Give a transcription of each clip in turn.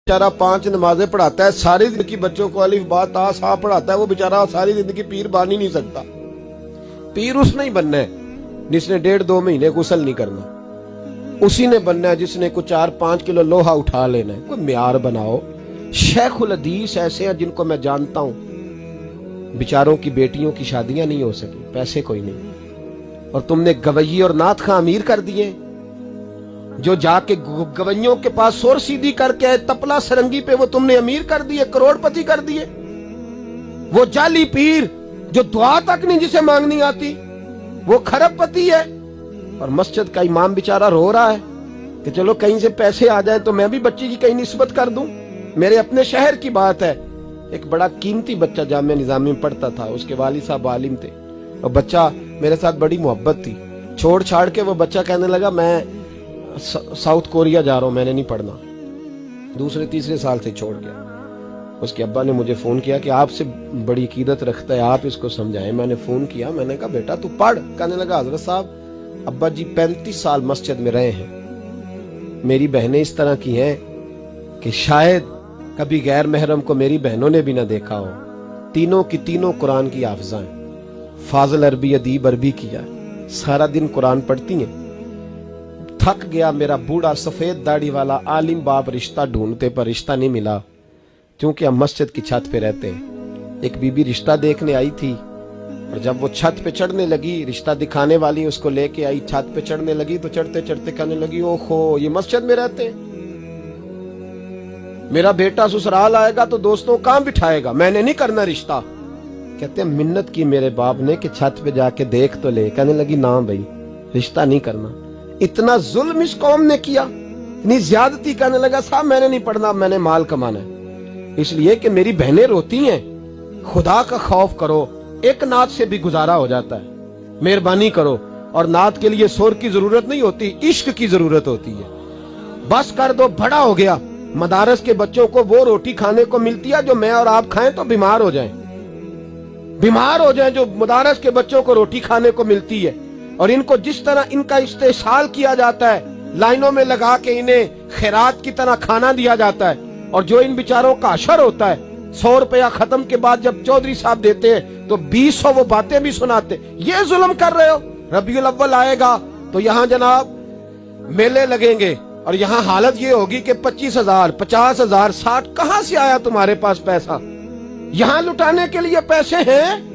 बेचारा 5 नमाजें पढ़ाता है, सारी जिंदगी बच्चों को अलिफ बा ता सा पढ़ाता है, वो बेचारा सारी जिंदगी पीर बन ही नहीं सकता। पीर उसने ही बनना है जिसने 1.5-2 महीने गुसल नहीं करना, उसी ने बनना है जिसने कुछ 4-5 किलो लोहा उठा लेना है। कोई म्यार बनाओ। शेखुल हदीस ऐसे हैं जिनको मैं जानता हूं, बेचारों की बेटियों की शादियां नहीं हो सकी, पैसे कोई नहीं, और तुमने गवैये और नाथ खां अमीर कर दिए। जो जाके गवैयों के पास सोर सीधी करके आए तपला सरंगी पे, वो तुमने अमीर कर दिए, करोड़पति कर दिए। वो जाली पीर जो दुआ तक नहीं जिसे मांगनी आती, वो खरबपति है। और मस्जिद का इमाम बेचारा रो रहा है कि चलो कहीं से पैसे आ जाए तो मैं भी बच्ची की कहीं निस्बत कर दूं। मेरे अपने शहर की बात है, एक बड़ा कीमती बच्चा जामिया निजामी में पढ़ता था, उसके वालिद साहब आलिम थे, और बच्चा मेरे साथ बड़ी मोहब्बत थी। छोड़ छाड़ के वो बच्चा कहने लगा मैं साउथ कोरिया जा रहा हूं, मैंने नहीं पढ़ना। दूसरे तीसरे साल से छोड़ गया। उसके अब्बा ने मुझे फोन किया कि आपसे बड़ी अकीदत रखता है, आप इसको समझाएं। मैंने फोन किया, मैंने कहा बेटा तू पढ़। कहने लगा हजरत साहब अब्बा जी 35 साल मस्जिद में रहे हैं, मेरी बहनें इस तरह की हैं कि शायद कभी गैर महरम को मेरी बहनों ने भी ना देखा हो। तीनों की तीनों कुरान की हाफिजा हैं, फाजिल अरबी अदीब अरबी किया, सारा दिन कुरान पढ़ती हैं। थक गया मेरा बूढ़ा सफेद दाढ़ी वाला आलिम बाप रिश्ता ढूंढते पर रिश्ता नहीं मिला, क्योंकि हम मस्जिद की छत पे रहते हैं। एक बीबी रिश्ता देखने आई थी, और जब वो छत पे चढ़ने लगी, रिश्ता दिखाने वाली उसको लेके आई, छत पे चढ़ने लगी तो चढ़ते चढ़ते कहने लगी ओहो ये मस्जिद में रहते हैं, मेरा बेटा ससुराल आएगा तो दोस्तों कहां बिठाएगा, मैंने नहीं करना रिश्ता। कहते मिन्नत की मेरे बाप ने कि छत पे जाके देख तो ले। कहने लगी ना भाई रिश्ता नहीं करना। इतना जुल्म इस कौम ने किया, इतनी ज्यादती। कहने लगा साहब मैंने नहीं पढ़ना, मैंने माल कमाना है, इसलिए कि मेरी बहनें रोती हैं। खुदा का खौफ करो, एक नात से भी गुजारा हो जाता है, मेहरबानी करो। और नात के लिए सोर की जरूरत नहीं होती, इश्क की जरूरत होती है। बस कर दो, बड़ा हो गया। मदारस के बच्चों को वो रोटी खाने को मिलती है जो मैं और आप खाएं तो बीमार हो जाएं, बीमार हो जाएं, जो मदारस के बच्चों को रोटी खाने को मिलती है। और इनको जिस तरह इनका इस्तेसाल किया जाता है, लाइनों में लगा के इन्हें खैरात की तरह खाना दिया जाता है, और जो इन बेचारों का अशर होता है, 100 रुपया खत्म के बाद जब चौधरी साहब देते हैं तो 200 वो बातें भी सुनाते। ये जुल्म कर रहे हो। रबीउल अव्वल आएगा तो यहाँ जनाब मेले लगेंगे, और यहाँ हालत ये होगी कि 25,000, 50,000, 60, कहां से आया तुम्हारे पास पैसा? यहाँ लुटाने के लिए पैसे हैं।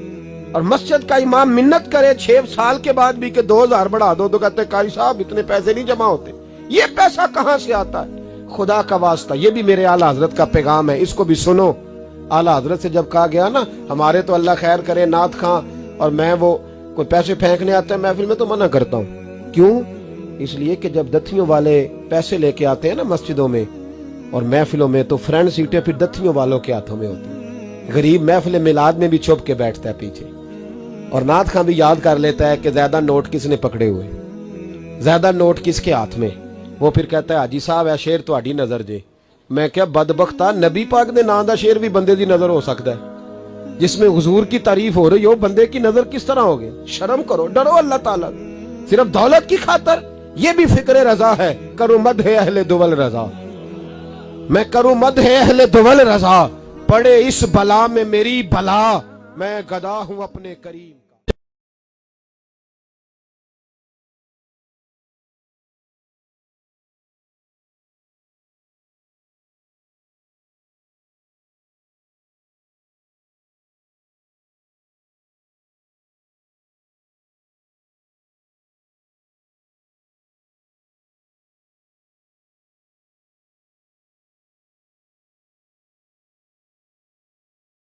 और मस्जिद का इमाम मिन्नत करे 6 साल के बाद भी कि 2,000 बढ़ा दो, तो कहते कारी साहब इतने पैसे नहीं जमा होते। ये पैसा कहां से आता है? खुदा का वास्ता, ये भी मेरे आला हजरत का पैगाम है, इसको भी सुनो। आला हजरत से जब कहा गया ना, हमारे तो अल्लाह खैर करे नाथ खां और मैं वो कोई पैसे फेंकने आते हैं महफिल में तो मना करता हूँ। क्यों? इसलिए कि जब दथियों वाले पैसे लेके आते हैं ना मस्जिदों में और महफिलों में, तो फ्रंट सीटें फिर दथियों वालों के हाथों में होती है। गरीब महफिल मिलाद में भी छुप के बैठता है पीछे, और नाथ खां भी याद कर लेता है कि ज्यादा नोट किसने पकड़े हुए, ज्यादा नोट किसके हाथ में। वो फिर कहता है हाजी साहब है शेर तुहाडी नजर जे। मैं क्या बदबख्ता, नबी पाक दे नाम दा शेर भी बंदे दी नजर हो सकता है, जिसमें हुजूर की तारीफ हो रही हो, बंदे की नजर किस तरह होगी? शर्म करो, डरो अल्लाह ताला। सिर्फ दौलत की खातर ये भी फिक्र रजा है, करूं मद है अहले दुवल रजा, मैं करूं मद है अहले दुवल रजा, पड़े इस बला में मेरी भला, मैं गदा हूं अपने करीम।